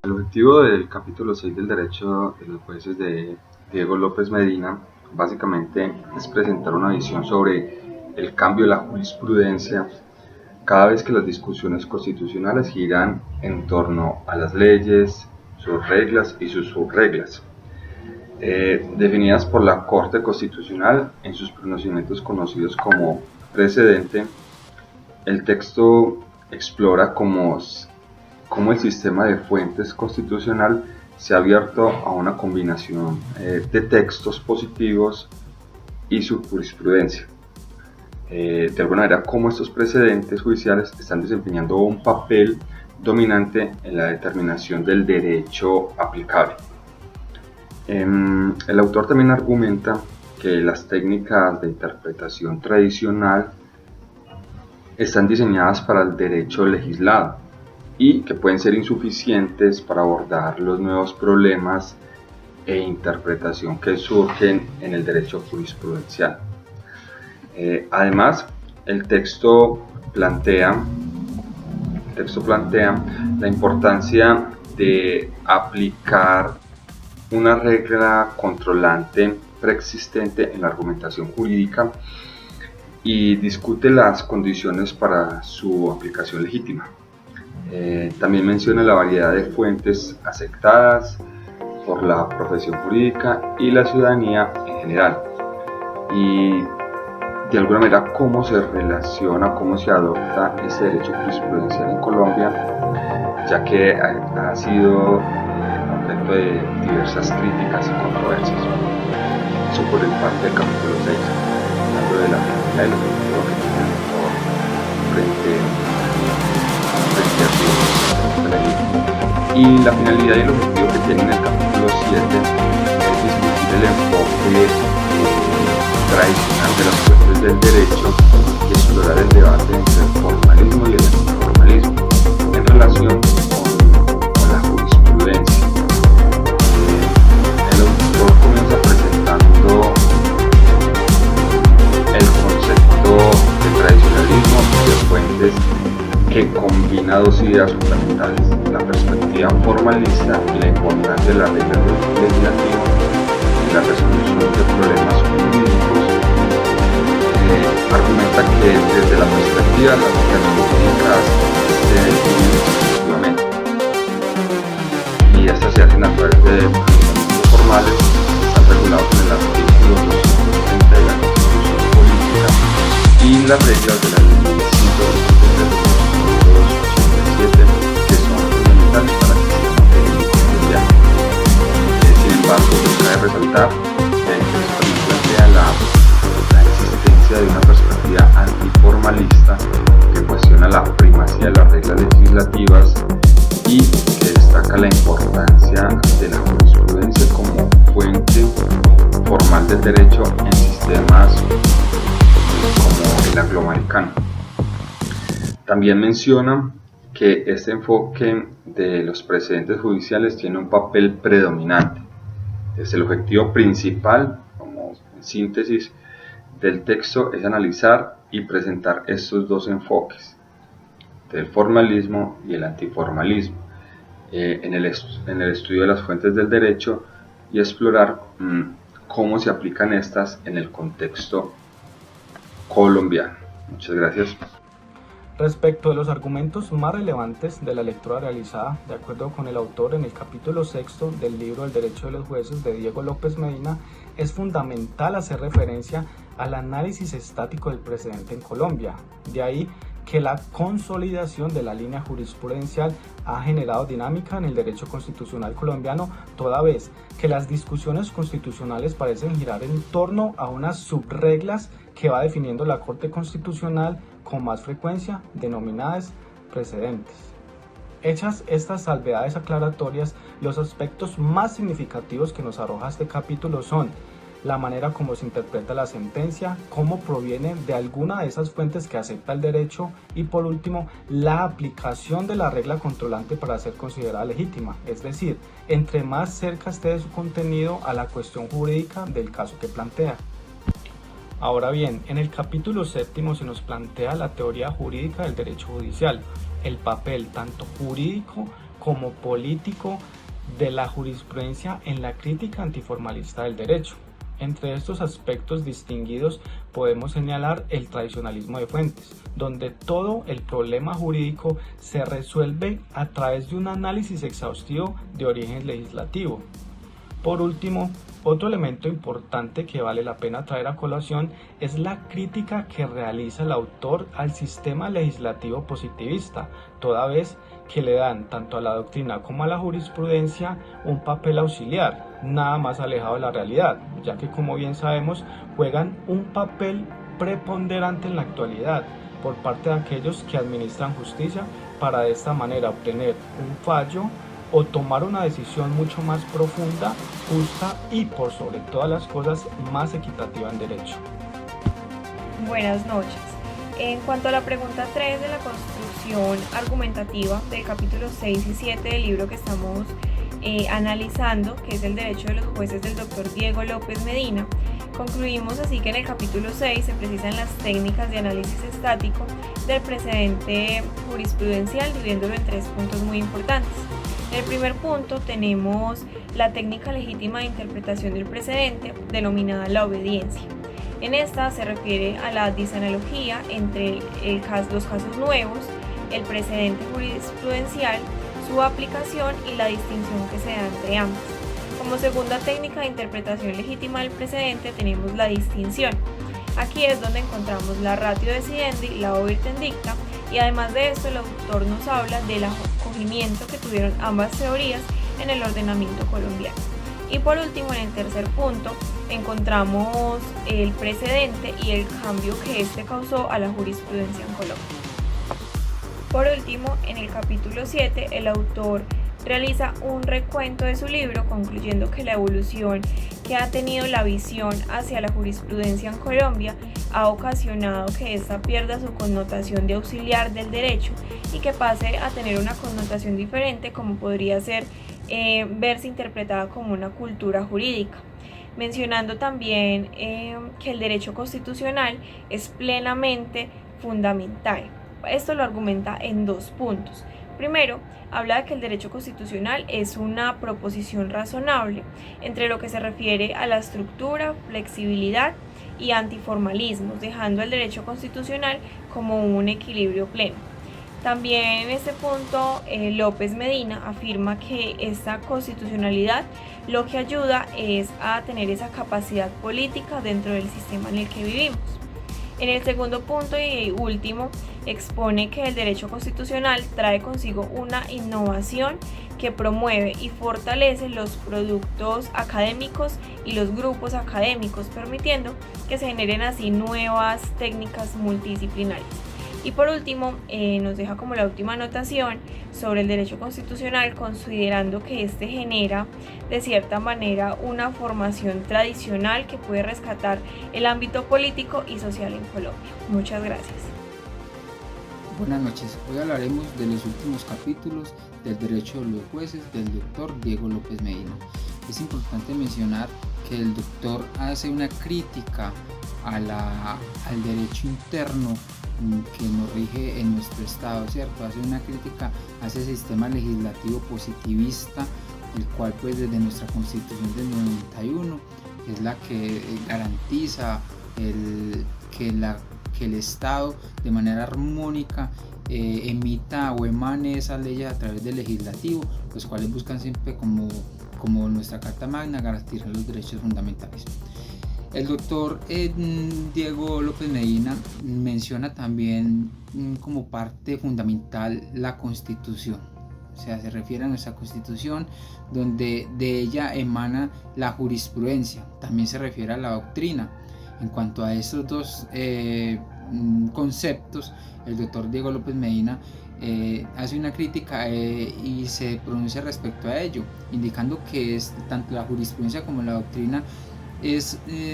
El objetivo del capítulo 6 del Derecho de los Jueces de Diego López Medina básicamente es presentar una visión sobre el cambio de la jurisprudencia cada vez que las discusiones constitucionales giran en torno a las leyes, sus reglas y sus subreglas, definidas por la Corte Constitucional en sus pronunciamientos conocidos como precedente. El texto explora cómo el sistema de fuentes constitucional se ha abierto a una combinación de textos positivos y su jurisprudencia. De alguna manera, cómo estos precedentes judiciales están desempeñando un papel dominante en la determinación del derecho aplicable. El autor también argumenta que las técnicas de interpretación tradicional están diseñadas para el derecho legislado y que pueden ser insuficientes para abordar los nuevos problemas e interpretación que surgen en el derecho jurisprudencial. Además, el texto plantea la importancia de aplicar una regla controlante preexistente en la argumentación jurídica y discute las condiciones para su aplicación legítima. También menciona la variedad de fuentes aceptadas por la profesión jurídica y la ciudadanía en general, y de alguna manera cómo se relaciona, cómo se adopta ese derecho jurisprudencial en Colombia, ya que ha sido objeto de diversas críticas y controversias. Eso por el parte del capítulo 6, hablando de la finalidad y los objetivos que tiene el autor frente a la ley. Y la finalidad y el objetivo que tiene en el capítulo 7 es discutir el enfoque tradicional de las fuentes del derecho y explorar el debate entre el formalismo y el antiformalismo en relación con la jurisprudencia. El autor comienza presentando el concepto de tradicionalismo y de fuentes que combina dos ideas fundamentales: la perspectiva formalista y la importancia de las reglas legislativas en la resolución de problemas jurídicos. Argumenta que desde la perspectiva las reglas jurídicas se definen exclusivamente y estas se hacen a través de procedimientos formales que están regulados en el artículo 230 de la Constitución Política y las reglas de la ley 5 que son fundamentales para el sistema jurídico mundial. Sin embargo, cabe resaltar que el texto plantea la existencia de una perspectiva antiformalista que cuestiona la primacía de las reglas legislativas y que destaca la importancia de la jurisprudencia como fuente formal del derecho en sistemas como el angloamericano. También menciona que este enfoque de los precedentes judiciales tiene un papel predominante. Entonces, el objetivo principal, como síntesis del texto, es analizar y presentar estos dos enfoques, del formalismo y el antiformalismo, en el estudio de las fuentes del derecho y explorar cómo se aplican estas en el contexto colombiano. Muchas gracias. Respecto de los argumentos más relevantes de la lectura realizada, de acuerdo con el autor, en el capítulo 6 del libro El Derecho de los Jueces de Diego López Medina, es fundamental hacer referencia al análisis estático del precedente en Colombia. De ahí que la consolidación de la línea jurisprudencial ha generado dinámica en el derecho constitucional colombiano, toda vez que las discusiones constitucionales parecen girar en torno a unas subreglas que va definiendo la Corte Constitucional con más frecuencia, denominadas precedentes. Hechas estas salvedades aclaratorias, los aspectos más significativos que nos arroja este capítulo son la manera como se interpreta la sentencia, cómo proviene de alguna de esas fuentes que acepta el derecho y, por último, la aplicación de la regla controlante para ser considerada legítima, es decir, entre más cerca esté de su contenido a la cuestión jurídica del caso que plantea. Ahora bien, en el capítulo 7 se nos plantea la teoría jurídica del derecho judicial, el papel tanto jurídico como político de la jurisprudencia en la crítica antiformalista del derecho. Entre estos aspectos distinguidos podemos señalar el tradicionalismo de fuentes, donde todo el problema jurídico se resuelve a través de un análisis exhaustivo de origen legislativo. Por último, otro elemento importante que vale la pena traer a colación es la crítica que realiza el autor al sistema legislativo positivista, toda vez que le dan tanto a la doctrina como a la jurisprudencia un papel auxiliar, nada más alejado de la realidad, ya que, como bien sabemos, juegan un papel preponderante en la actualidad por parte de aquellos que administran justicia para de esta manera obtener un fallo o tomar una decisión mucho más profunda, justa y, por sobre todas las cosas, más equitativa en derecho. Buenas noches. En cuanto a la pregunta 3 de la construcción argumentativa del capítulo 6 y 7 del libro que estamos analizando, que es el derecho de los jueces del doctor Diego López Medina, concluimos así que en el capítulo 6 se precisan las técnicas de análisis estático del precedente jurisprudencial, dividiéndolo en 3 puntos muy importantes. En el primer punto tenemos la técnica legítima de interpretación del precedente, denominada la obediencia. En esta se refiere a la disanalogía entre los casos nuevos, el precedente jurisprudencial, su aplicación y la distinción que se da entre ambos. Como segunda técnica de interpretación legítima del precedente tenemos la distinción. Aquí es donde encontramos la ratio decidendi, la obiter dicta, y además de esto el autor nos habla del acogimiento que tuvieron ambas teorías en el ordenamiento colombiano. Y por último, en el tercer punto, encontramos el precedente y el cambio que este causó a la jurisprudencia en Colombia. Por último, en el capítulo 7, el autor realiza un recuento de su libro, concluyendo que la evolución que ha tenido la visión hacia la jurisprudencia en Colombia ha ocasionado que ésta pierda su connotación de auxiliar del derecho y que pase a tener una connotación diferente, como podría ser verse interpretada como una cultura jurídica, mencionando también que el derecho constitucional es plenamente fundamental. Esto lo argumenta en 2 puntos. Primero, habla de que el derecho constitucional es una proposición razonable entre lo que se refiere a la estructura, flexibilidad y antiformalismos, dejando el derecho constitucional como un equilibrio pleno. También en este punto, López Medina afirma que esta constitucionalidad lo que ayuda es a tener esa capacidad política dentro del sistema en el que vivimos. En el segundo punto y último, expone que el derecho constitucional trae consigo una innovación que promueve y fortalece los productos académicos y los grupos académicos, permitiendo que se generen así nuevas técnicas multidisciplinarias. Y por último, nos deja como la última anotación sobre el derecho constitucional, considerando que este genera de cierta manera una formación tradicional que puede rescatar el ámbito político y social en Colombia. Muchas gracias. Buenas noches, hoy hablaremos de los últimos capítulos del derecho de los jueces del doctor Diego López Medina. Es importante mencionar que el doctor hace una crítica al derecho interno que nos rige en nuestro estado, ¿cierto? Hace una crítica a ese sistema legislativo positivista, el cual pues desde nuestra constitución del 91 es la que garantiza que el Estado de manera armónica emita o emane esas leyes a través del legislativo, los cuales buscan siempre como nuestra Carta Magna garantizar los derechos fundamentales. El doctor Diego López Medina menciona también como parte fundamental la Constitución, o sea, se refiere a nuestra Constitución, donde de ella emana la jurisprudencia, también se refiere a la doctrina. En cuanto a estos dos conceptos, el doctor Diego López Medina hace una crítica y se pronuncia respecto a ello, indicando que tanto la jurisprudencia como la doctrina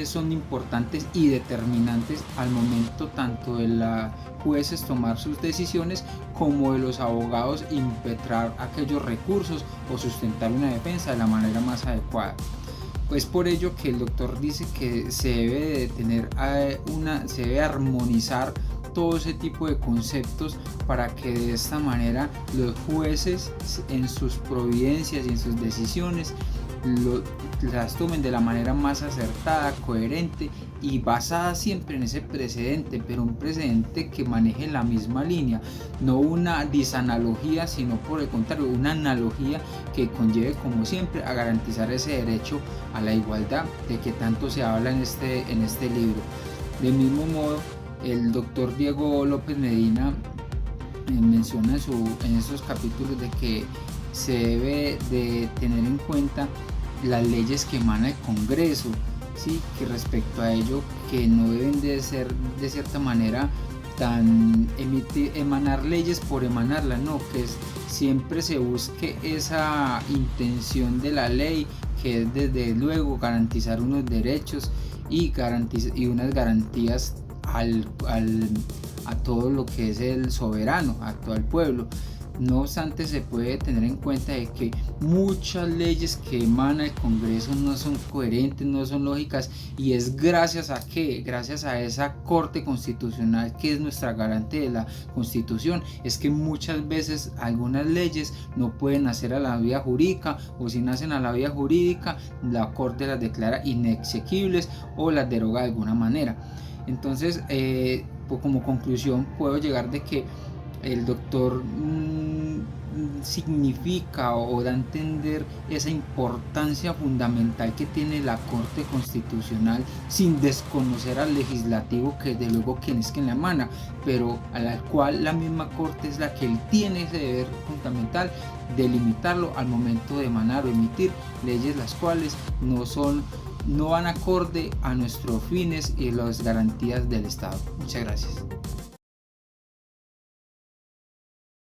son importantes y determinantes al momento tanto de los jueces tomar sus decisiones como de los abogados impetrar aquellos recursos o sustentar una defensa de la manera más adecuada. Pues por ello que el doctor dice que se debe armonizar todo ese tipo de conceptos para que de esta manera los jueces en sus providencias y en sus decisiones las tomen de la manera más acertada, coherente y basada siempre en ese precedente, pero un precedente que maneje la misma línea, no una disanalogía, sino por el contrario, una analogía que conlleve como siempre a garantizar ese derecho a la igualdad de que tanto se habla en este libro. Del mismo modo, el doctor Diego López Medina menciona en esos capítulos de que se debe de tener en cuenta las leyes que emana el Congreso, ¿sí? Que respecto a ello que no deben de ser de cierta manera tan emanar leyes por emanarlas, no, que siempre se busque esa intención de la ley, que es desde luego garantizar unos derechos y unas garantías a todo lo que es el soberano, a todo el pueblo. No obstante, se puede tener en cuenta de que muchas leyes que emana el Congreso no son coherentes, no son lógicas, y es gracias a esa Corte Constitucional, que es nuestra garante de la Constitución, es que muchas veces algunas leyes no pueden nacer a la vía jurídica, o si nacen a la vía jurídica, la Corte las declara inexequibles o las deroga de alguna manera. Entonces, como conclusión puedo llegar de que el doctor significa o da a entender esa importancia fundamental que tiene la Corte Constitucional, sin desconocer al legislativo, que de luego quien la emana, pero a la cual la misma Corte es la que tiene ese deber fundamental de limitarlo al momento de emanar o emitir leyes, las cuales no van acorde a nuestros fines y las garantías del Estado. Muchas gracias.